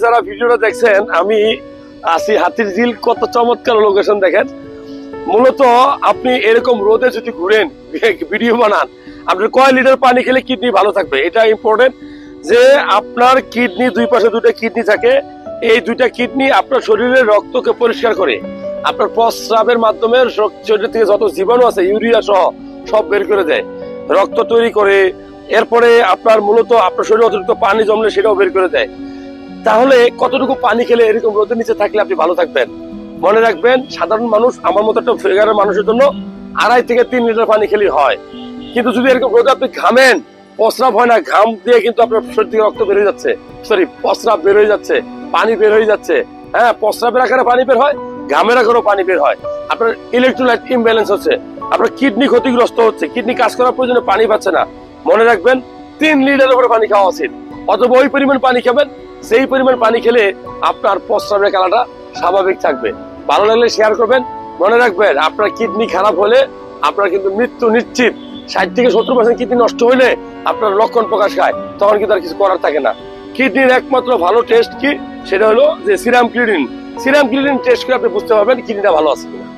যারা ভিডিওটা দেখছেন, আমি আছি হাতিরঝিল। কত চমৎকার লোকেশন দেখেন। মূলত আপনি এরকম রোদে যদি ঘুরেন, ভিডিও বানান, আপনার কয় লিটার পানি খেলে কিডনি ভালো থাকবে, এটা ইম্পর্টেন্ট। যে আপনার কিডনি, দুই পাশে দুইটা কিডনি থাকে। এই দুইটা কিডনি আপনার শরীরের রক্তকে পরিষ্কার করে, আপনার প্রস্রাবের মাধ্যমে শরীর থেকে যত জীবাণু আছে, ইউরিয়া সহ সব বের করে দেয়, রক্ত তৈরি করে। এরপরে আপনার মূলত আপনার শরীরে অতিরিক্ত পানি জমলে সেটাও বের করে দেয়। তাহলে কতটুকু পানি খেলে এরকম রোদের নিচে থাকলে আপনি ভালো থাকবেন? মনে রাখবেন, সাধারণ মানুষ, আমার মতো একটা ফিগারের মানুষের জন্য 2.5 থেকে 3 লিটার পানি খেলে হয়। কিন্তু যদি এরকম রোদে আপনি ঘামেন, প্রস্রাব হয় না, ঘাম দিয়ে কিন্তু আপনার শরীর থেকে রক্ত বের হয়ে যাচ্ছে, সরি প্রস্রাব বের হয়ে যাচ্ছে, পানি বের হয়ে যাচ্ছে। হ্যাঁ, প্রস্রাবের আকারে পানি বের হয়, ঘামের আকারেও পানি বের হয়। আপনার ইলেকট্রোলাইট ইমব্যালেন্স হচ্ছে, আপনার কিডনি ক্ষতিগ্রস্ত হচ্ছে, কিডনি কাজ করার প্রয়োজনে পানি পাচ্ছে না। মনে রাখবেন, 3 লিটারের উপরে পানি খাওয়া উচিত। অথবা ওই পরিমাণ পানি খাবেন, সেই পরিমাণ পানি খেলে আপনার প্রস্রাবের কালাটা স্বাভাবিক থাকবে। ভালো লাগলে শেয়ার করবেন। মনে রাখবেন, আপনার কিডনি খারাপ হলে আপনার কিন্তু মৃত্যু নিশ্চিত। 60 থেকে 70% কিডনি নষ্ট হইলে আপনার লক্ষণ প্রকাশ পায়, তখন কিন্তু আর কিছু করার থাকে না। কিডনির একমাত্র ভালো টেস্ট কি? সেটা হলো যে serum creatinine. Serum creatinine test করে আপনি বুঝতে পারবেন কিডনিটা ভালো আছে কিনা।